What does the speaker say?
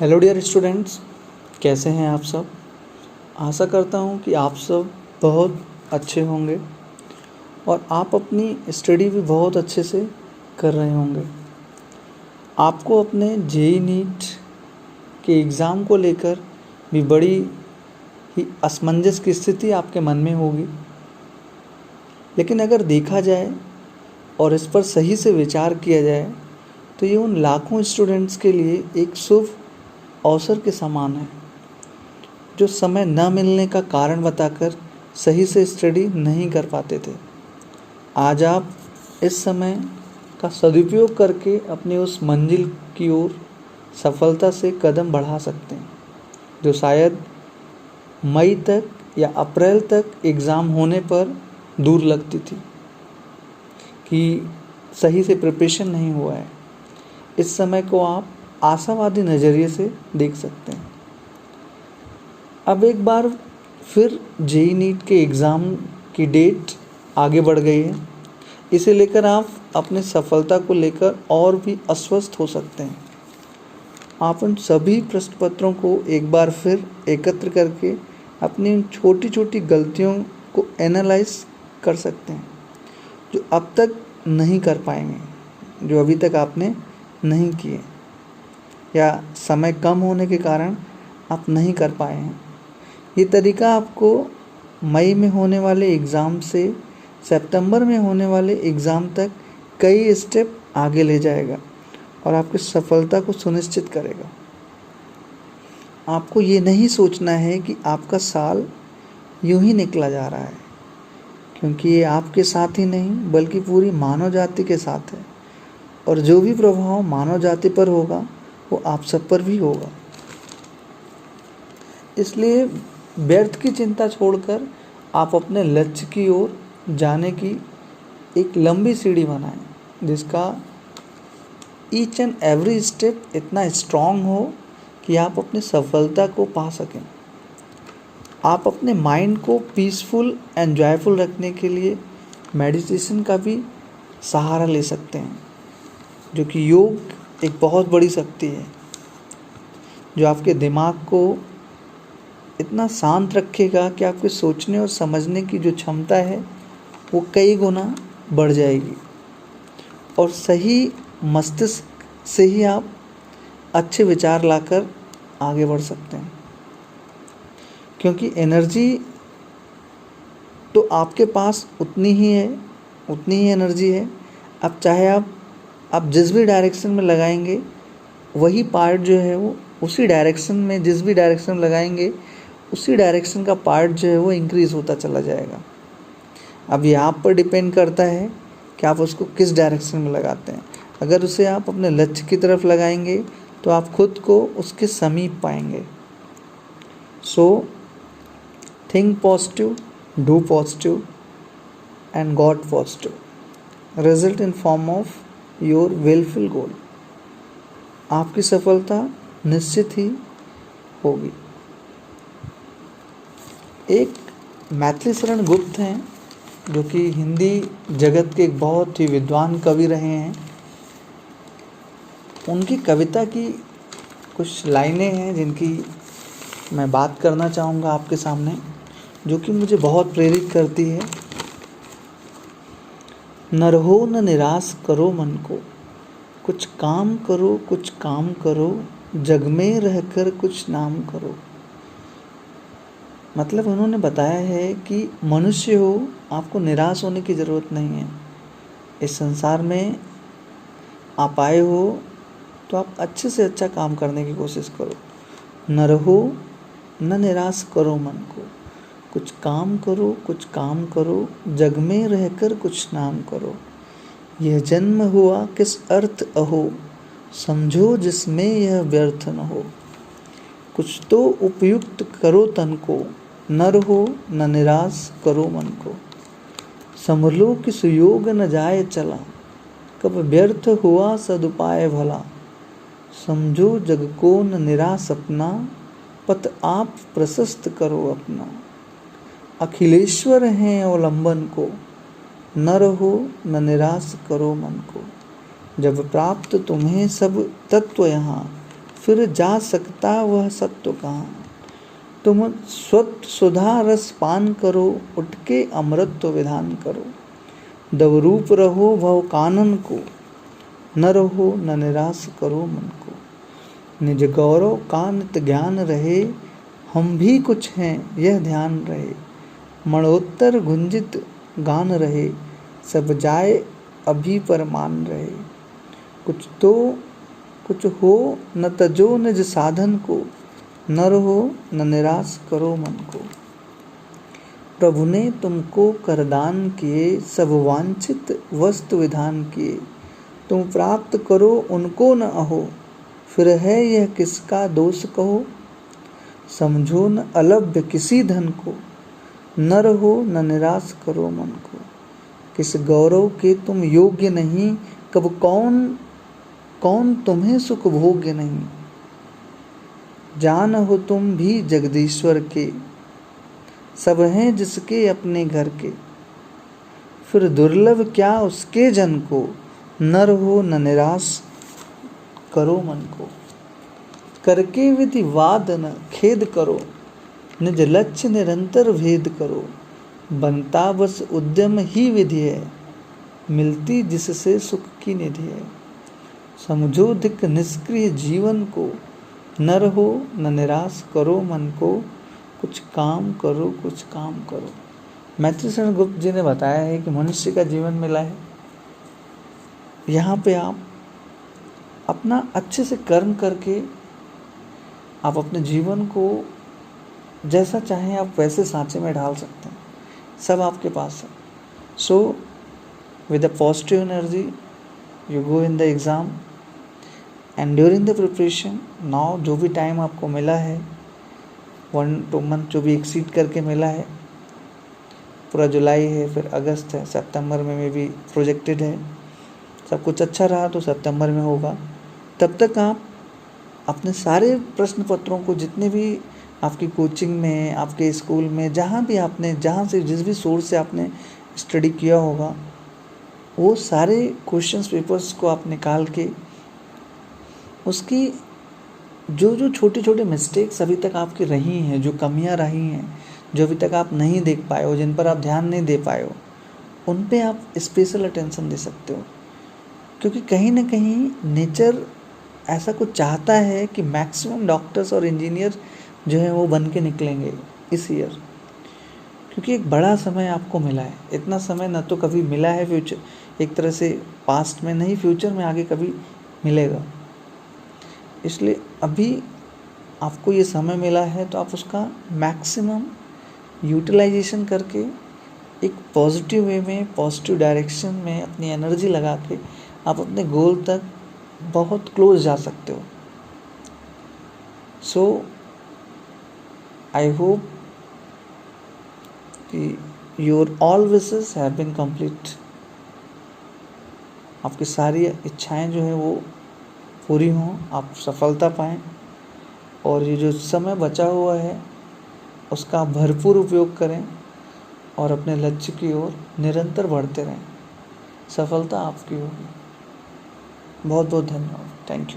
Hello dear students, कैसे हैं आप सब। आशा करता हूं कि आप सब बहुत अच्छे होंगे और आप अपनी स्टडी भी बहुत अच्छे से कर रहे होंगे। आपको अपने जेई नीट के एग्ज़ाम को लेकर भी बड़ी ही असमंजस की स्थिति आपके मन में होगी, लेकिन अगर देखा जाए और इस पर सही से विचार किया जाए तो ये उन लाखों स्टूडेंट्स के लिए एक शुभ अवसर के समान है जो समय न मिलने का कारण बताकर सही से स्टडी नहीं कर पाते थे। आज आप इस समय का सदुपयोग करके अपनी उस मंजिल की ओर सफलता से कदम बढ़ा सकते हैं जो शायद मई तक या अप्रैल तक एग्ज़ाम होने पर दूर लगती थी कि सही से प्रिपरेशन नहीं हुआ है। इस समय को आप आशावादी नज़रिए से देख सकते हैं। अब एक बार फिर जेई नीट के एग्ज़ाम की डेट आगे बढ़ गई है। इसे लेकर आप अपने सफलता को लेकर और भी अस्वस्थ हो सकते हैं। आप उन सभी प्रश्न पत्रों को एक बार फिर एकत्र करके अपनी उन छोटी छोटी गलतियों को एनालाइज कर सकते हैं जो अब तक नहीं कर पाएंगे, जो अभी तक आपने नहीं किए या समय कम होने के कारण आप नहीं कर पाए हैं। ये तरीका आपको मई में होने वाले एग्ज़ाम से सितंबर में होने वाले एग्ज़ाम तक कई स्टेप आगे ले जाएगा और आपकी सफलता को सुनिश्चित करेगा। आपको ये नहीं सोचना है कि आपका साल यूं ही निकला जा रहा है, क्योंकि ये आपके साथ ही नहीं बल्कि पूरी मानव जाति के साथ है और जो भी प्रभाव मानव जाति पर होगा वो आप सब पर भी होगा। इसलिए व्यर्थ की चिंता छोड़कर आप अपने लक्ष्य की ओर जाने की एक लंबी सीढ़ी बनाएं जिसका ईच एंड एवरी स्टेप इतना स्ट्रांग हो कि आप अपनी सफलता को पा सकें। आप अपने माइंड को पीसफुल एंड जॉयफुल रखने के लिए मेडिटेशन का भी सहारा ले सकते हैं, जो कि योग एक बहुत बड़ी शक्ति है जो आपके दिमाग को इतना शांत रखेगा कि आपके सोचने और समझने की जो क्षमता है वो कई गुना बढ़ जाएगी और सही मस्तिष्क से ही आप अच्छे विचार लाकर आगे बढ़ सकते हैं। क्योंकि एनर्जी तो आपके पास उतनी ही एनर्जी है। अब चाहे आप जिस भी डायरेक्शन में लगाएंगे वही पार्ट जो है वो उसी डायरेक्शन में, जिस भी डायरेक्शन में लगाएंगे उसी डायरेक्शन का पार्ट जो है वो इंक्रीज़ होता चला जाएगा। अब ये आप पर डिपेंड करता है कि आप उसको किस डायरेक्शन में लगाते हैं। अगर उसे आप अपने लक्ष्य की तरफ लगाएंगे तो आप खुद को उसके समीप पाएंगे। So think positive, do positive and got positive, result in form of your willful goal. आपकी सफलता निश्चित ही होगी। एक मैथिली शरण गुप्त हैं जो कि हिंदी जगत के एक बहुत ही विद्वान कवि रहे हैं। उनकी कविता की कुछ लाइनें हैं जिनकी मैं बात करना चाहूँगा आपके सामने, जो कि मुझे बहुत प्रेरित करती है। न रहो न निराश करो मन को, कुछ काम करो, जग में रहकर कुछ नाम करो। मतलब उन्होंने बताया है कि मनुष्य हो, आपको निराश होने की ज़रूरत नहीं है। इस संसार में आप आए हो तो आप अच्छे से अच्छा काम करने की कोशिश करो। न रहो न निराश करो मन को, कुछ काम करो, जग में रहकर कुछ नाम करो। यह जन्म हुआ किस अर्थ अहो, समझो जिसमें यह व्यर्थ न हो। कुछ तो उपयुक्त करो तन को, न रहो न निराश करो मन को। संभलो कि सुयोग न जाए चला, कब व्यर्थ हुआ सदुपाय भला। समझो जग को न निराश अपना, पथ आप प्रशस्त करो अपना। अखिलेश्वर हैं अवलंबन को, न रहो न निराश करो मन को। जब प्राप्त तुम्हें सब तत्व यहाँ, फिर जा सकता वह सत्व कहाँ। तुम स्वत सुधा रस पान करो, उठ के अमृत विधान करो। दवरूप रहो भव कानन को, न रहो न निराश करो मन को। निज गौरव का नित ज्ञान रहे, हम भी कुछ हैं यह ध्यान रहे। मरणोत्तर गुंजित गान रहे, सब जाए अभी परमान रहे। कुछ हो न तजो निज साधन को, न रहो न निराश करो मन को। प्रभु ने तुमको करदान किए, सब वांछित वस्तु विधान किए। तुम प्राप्त करो उनको न अहो, फिर है यह किसका दोष कहो। समझो न अलभ्य किसी धन को, न रहो न निराश करो मन को। किस गौरव के तुम योग्य नहीं, कब कौन तुम्हें सुख भोग्य नहीं। जान हो तुम भी जगदीश्वर के, सब हैं जिसके अपने घर के। फिर दुर्लभ क्या उसके जन को, न रहो न निराश करो मन को। करके विधि वाद न खेद करो, निज लक्ष्य निरंतर भेद करो। बनता बस उद्यम ही विधि है, मिलती जिससे सुख की निधि है। समझो धिक निष्क्रिय जीवन को, न रहो न निराश करो मन को। कुछ काम करो कुछ काम करो। मैत्रेय गुप्त जी ने बताया है कि मनुष्य का जीवन मिला है, यहाँ पे आप अपना अच्छे से कर्म करके आप अपने जीवन को जैसा चाहें आप वैसे सांचे में ढाल सकते हैं, सब आपके पास है। So with a positive energy you go in the exam and during the preparation now जो भी टाइम आपको मिला है 1-2 मंथ जो भी एक्सीड करके मिला है, पूरा जुलाई है, फिर अगस्त है, सितंबर में भी प्रोजेक्टेड है। सब कुछ अच्छा रहा तो सितंबर में होगा। तब तक आप अपने सारे प्रश्न पत्रों को जितने भी आपकी कोचिंग में, आपके स्कूल में, जहाँ से जिस भी सोर्स से आपने स्टडी किया होगा, वो सारे क्वेश्चंस पेपर्स को आप निकाल के उसकी जो छोटे छोटे मिस्टेक्स अभी तक आपकी रही हैं, जो कमियां रही हैं, जो अभी तक आप नहीं देख पाए हो, जिन पर आप ध्यान नहीं दे पाए हो, उन पे आप स्पेशल अटेंशन दे सकते हो। क्योंकि कहीं ना कहीं नेचर ऐसा कुछ चाहता है कि मैक्सिमम डॉक्टर्स और इंजीनियर जो है वो बन के निकलेंगे इस ईयर। क्योंकि एक बड़ा समय आपको मिला है, इतना समय ना तो कभी मिला है फ्यूचर, एक तरह से पास्ट में नहीं, फ्यूचर में आगे कभी मिलेगा। इसलिए अभी आपको ये समय मिला है तो आप उसका मैक्सिमम यूटिलाइजेशन करके एक पॉजिटिव वे में, पॉजिटिव डायरेक्शन में अपनी एनर्जी लगा के आप अपने गोल तक बहुत क्लोज जा सकते हो। सो आई होप कि your all wishes have been complete. आपकी सारी इच्छाएं जो है वो पूरी हों, आप सफलता पाएं, और ये जो समय बचा हुआ है उसका भरपूर उपयोग करें और अपने लक्ष्य की ओर निरंतर बढ़ते रहें। सफलता आपकी होगी। बहुत बहुत धन्यवाद। Thank you.